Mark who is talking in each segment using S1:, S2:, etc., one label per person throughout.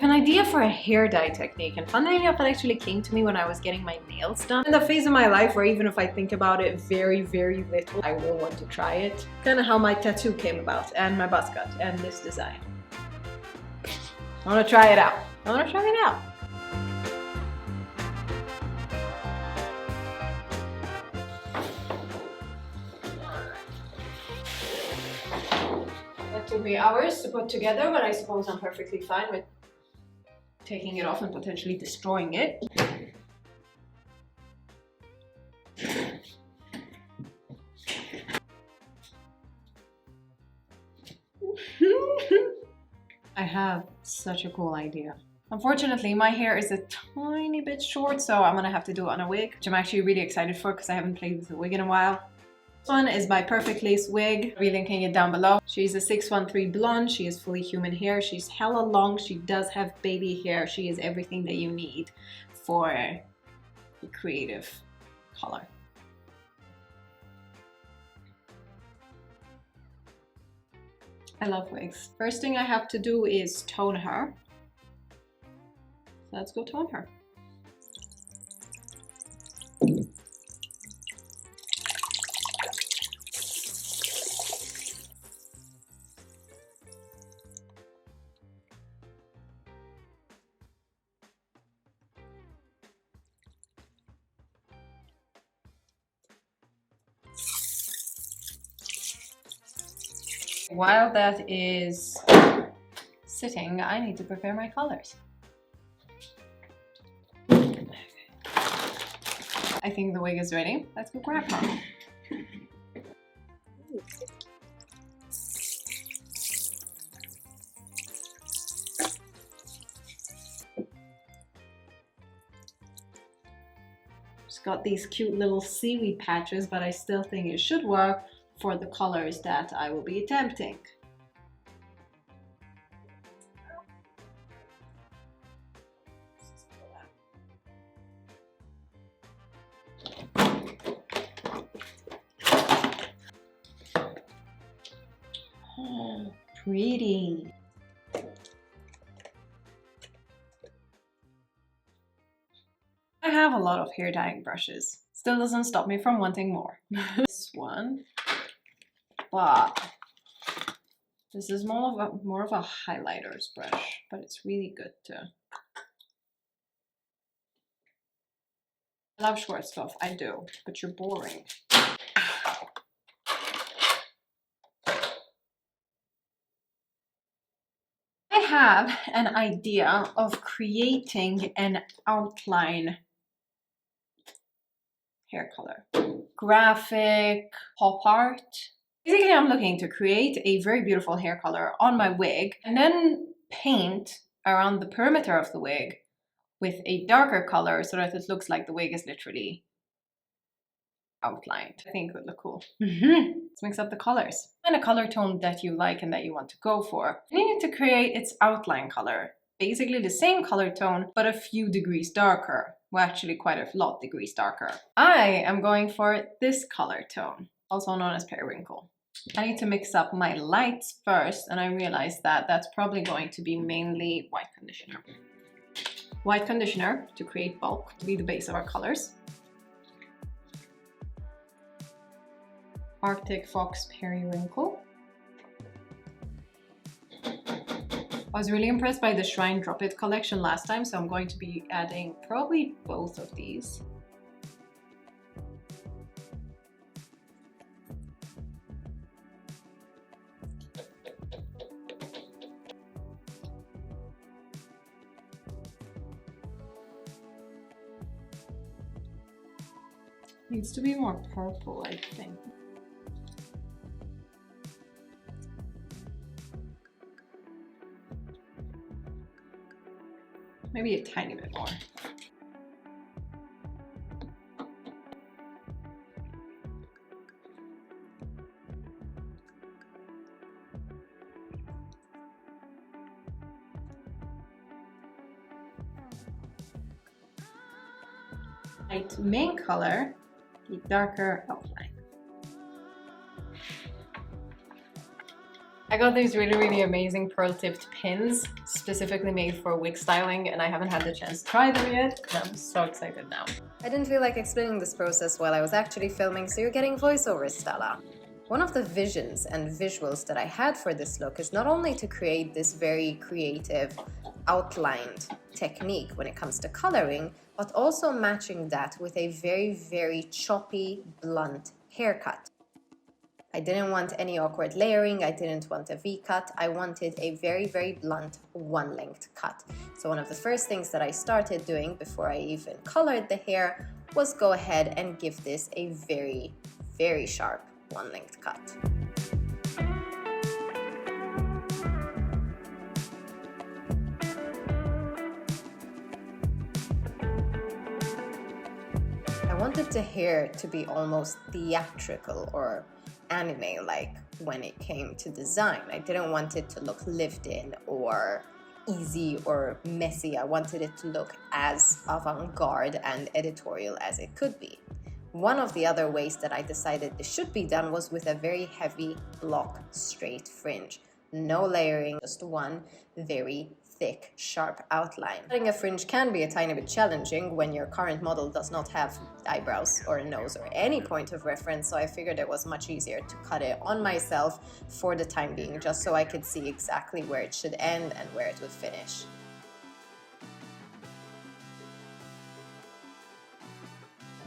S1: An idea for a hair dye technique, and funnily enough, it actually came to me when I was getting my nails done. In the phase of my life where even if I think about it very, very little, I will want to try it. Kind of how my tattoo came about, and my buzz cut, and this design. I want to try it out. I want to try it out. That took me hours to put together, but I suppose I'm perfectly fine with taking it off and potentially destroying it. I have such a cool idea. Unfortunately, my hair is a tiny bit short, so I'm gonna have to do it on a wig, which I'm actually really excited for because I haven't played with a wig in a while. This one is my Perfect Lace wig. I'll be linking it down below. She's a 613 blonde. She is fully human hair. She's hella long. She does have baby hair. She is everything that you need for a creative color. I love wigs. First thing I have to do is tone her. Let's go tone her. While that is sitting, I need to prepare my colors. I think the wig is ready. Let's go grab her. It's got these cute little seaweed patches, but I still think it should work for the colors that I will be attempting. Oh, pretty. I have a lot of hair dyeing brushes. Still doesn't stop me from wanting more. This one. But this is more of a highlighter's brush, but it's really good too. I love short stuff, I do, but you're boring. I have an idea of creating an outline hair color. Graphic, pop art. Basically, I'm looking to create a very beautiful hair color on my wig and then paint around the perimeter of the wig with a darker color so that it looks like the wig is literally outlined. I think it would look cool. Let's mix up the colors. Find a color tone that you like and that you want to go for. You need to create its outline color. Basically the same color tone, but a few degrees darker. Well, actually quite a lot degrees darker. I am going for this color tone, also known as Periwinkle. I need to mix up my lights first, and I realized that that's probably going to be mainly white conditioner. White conditioner to create bulk, to be the base of our colors. Arctic Fox Periwinkle. I was really impressed by the Shrine Drop It collection last time, so I'm going to be adding probably both of these. Needs to be more purple, I think. Maybe a tiny bit more. Light main color, the darker outline. I got these really amazing pearl tipped pins specifically made for wig styling, and I haven't had the chance to try them yet, and I'm so excited now. I didn't feel like explaining this process while I was actually filming, so you're getting voiceovers, Stella. One of the visions and visuals that I had for this look is not only to create this very creative outlined technique when it comes to coloring, but also matching that with a very choppy, blunt haircut. I didn't want any awkward layering, I didn't want a V-cut, I wanted a very blunt one-length cut. So one of the first things that I started doing before I even colored the hair was go ahead and give this a very sharp one-length cut. I wanted the hair to be almost theatrical or anime-like when it came to design. I didn't want it to look lived in or easy or messy. I wanted it to look as avant-garde and editorial as it could be. One of the other ways that I decided this should be done was with a very heavy block straight fringe. No layering, just one very thick, sharp outline. Cutting a fringe can be a tiny bit challenging when your current model does not have eyebrows or a nose or any point of reference, so I figured it was much easier to cut it on myself for the time being, just so I could see exactly where it should end and where it would finish.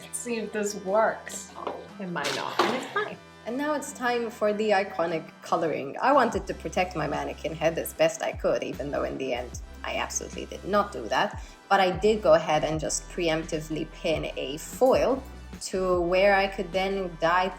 S1: Let's see if this works. It might not, and it's fine. And now it's time for the iconic coloring. I wanted to protect my mannequin head as best I could, even though in the end I absolutely did not do that. But I did go ahead and just preemptively pin a foil to where I could then dye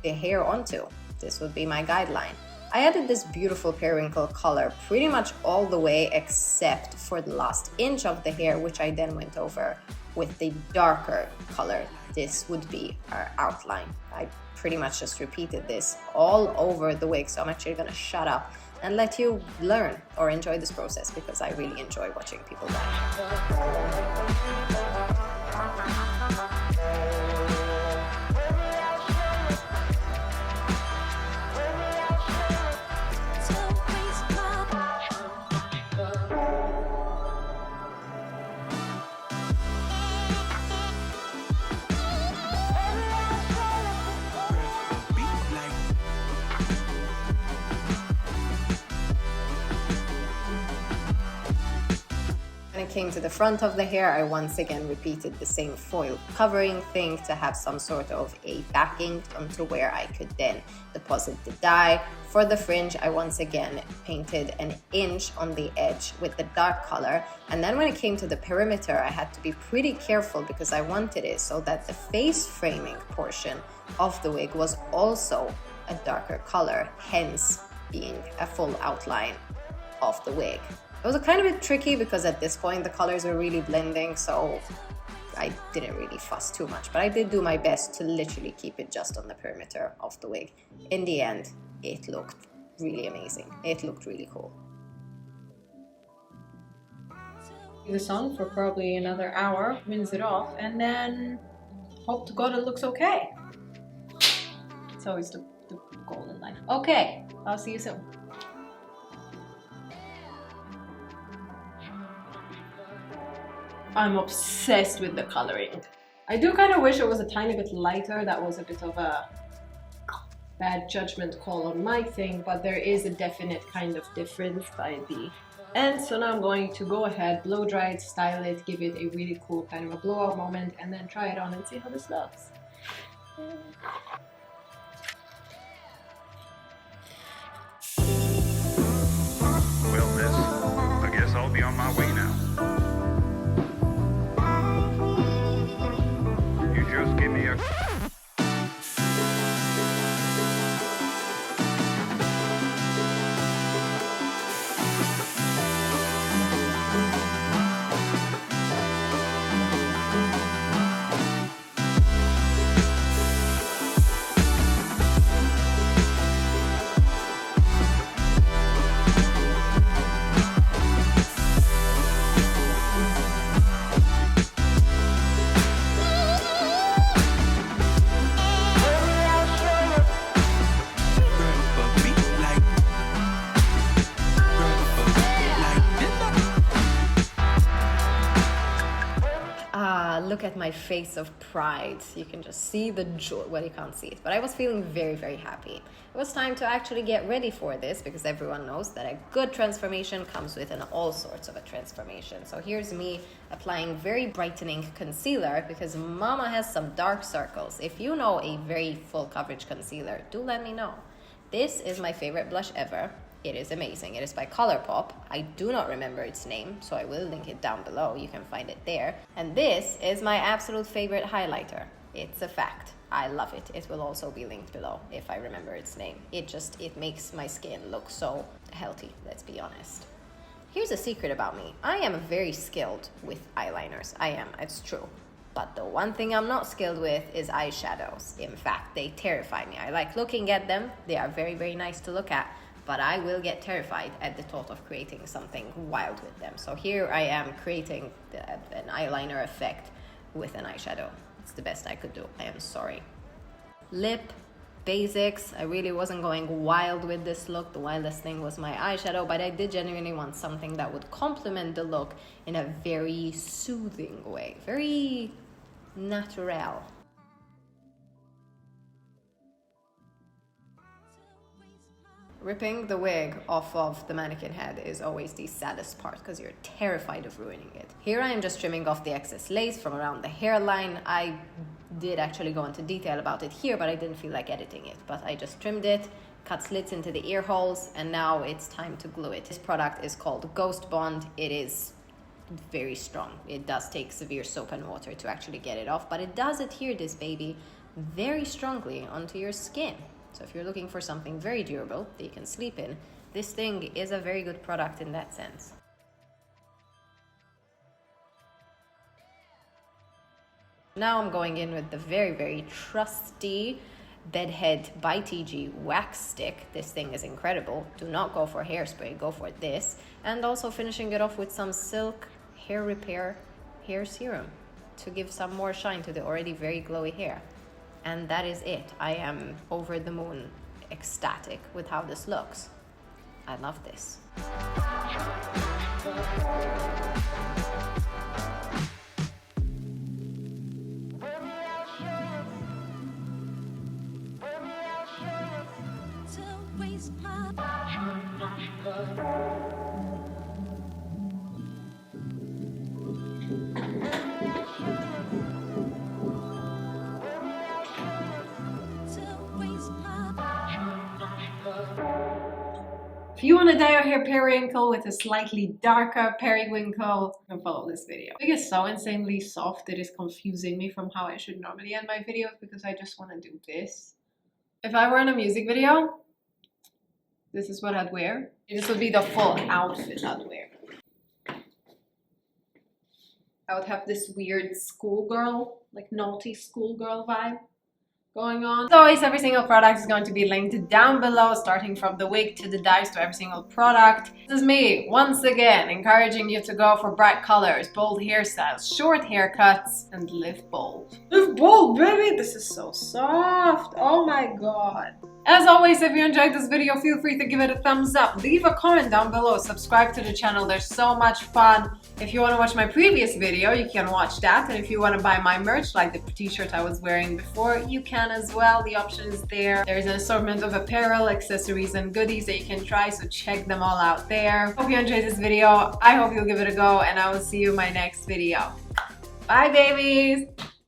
S1: the hair onto. This would be my guideline. I added this beautiful periwinkle color pretty much all the way except for the last inch of the hair, which I then went over with the darker color. This would be our outline. I pretty much just repeated this all over the wig, so I'm actually gonna shut up and let you learn or enjoy this process, because I really enjoy watching people dye. When it came to the front of the hair, I once again repeated the same foil covering thing to have some sort of a backing onto where I could then deposit the dye. For the fringe, I once again painted an inch on the edge with the dark color, and then when it came to the perimeter, I had to be pretty careful because I wanted it so that the face framing portion of the wig was also a darker color, hence being a full outline of the wig. It was kind of a bit tricky because at this point the colors were really blending, so I didn't really fuss too much, but I did do my best to literally keep it just on the perimeter of the wig. In the end, it looked really amazing. It looked really cool. This on for probably another hour, rinse it off, and then hope to God it looks okay. It's always the goal in life. Okay, I'll see you soon. I'm obsessed with the coloring. I do kind of wish it was a tiny bit lighter. That was a bit of a bad judgment call on my thing, but there is a definite kind of difference by the end. So now I'm going to go ahead, blow dry it, style it, give it a really cool kind of a blowout moment, and then try it on and see how this looks.
S2: Well, miss, I guess I'll be on my way now. Just give me a...
S1: look at my face of pride. You can just see the joy. Well, you can't see it, but I was feeling very, very happy. It was time to actually get ready for this because everyone knows that a good transformation comes with all sorts of a transformation. So here's me applying very brightening concealer because mama has some dark circles. If you know a very full coverage concealer, do let me know. This is my favorite blush ever. It is amazing. It is by Colourpop. I do not remember its name, so I will link it down below. You can find it there. And this is my absolute favorite highlighter. It's a fact. I love it. It will also be linked below if I remember its name. It makes my skin look so healthy, let's be honest. Here's a secret about me. I am very skilled with eyeliners. I am, it's true. But the one thing I'm not skilled with is eyeshadows. In fact, they terrify me. I like looking at them. They are very, very nice to look at. But I will get terrified at the thought of creating something wild with them. So here I am creating an eyeliner effect with an eyeshadow. It's the best I could do. I am sorry. Lip, basics. I really wasn't going wild with this look. The wildest thing was my eyeshadow, but I did genuinely want something that would complement the look in a very soothing way. Very natural. Ripping the wig off of the mannequin head is always the saddest part because you're terrified of ruining it. Here I am just trimming off the excess lace from around the hairline. I did actually go into detail about it here, but I didn't feel like editing it. But I just trimmed it, cut slits into the ear holes, and now it's time to glue it. This product is called Ghost Bond. It is very strong. It does take severe soap and water to actually get it off, but it does adhere this baby very strongly onto your skin. So if you're looking for something very durable that you can sleep in, this thing is a very good product in that sense. Now I'm going in with the very, very trusty Bedhead by TG wax stick. This thing is incredible. Do not go for hairspray, go for this. And also finishing it off with some Silk Hair Repair hair serum to give some more shine to the already very glowy hair. And that is it. I am over the moon, ecstatic with how this looks. I love this. If you want to dye your hair periwinkle with a slightly darker periwinkle, then follow this video. It is so insanely soft, it is confusing me from how I should normally end my videos because I just want to do this. If I were in a music video, this is what I'd wear. This would be the full outfit I'd wear. I would have this weird schoolgirl, like naughty schoolgirl vibe going on. As always, every single product is going to be linked down below, starting from the wig to the dyes to every single product. This is me, once again, encouraging you to go for bright colors, bold hairstyles, short haircuts, and live bold. Live bold, baby! This is so soft. Oh my god. As always, if you enjoyed this video, feel free to give it a thumbs up. Leave a comment down below. Subscribe to the channel. There's so much fun. If you want to watch my previous video, you can watch that. And if you want to buy my merch, like the t-shirt I was wearing before, you can as well. The option is there. There's an assortment of apparel, accessories, and goodies that you can try, so check them all out there. Hope you enjoyed this video. I hope you'll give it a go, and I will see you in my next video. Bye, babies!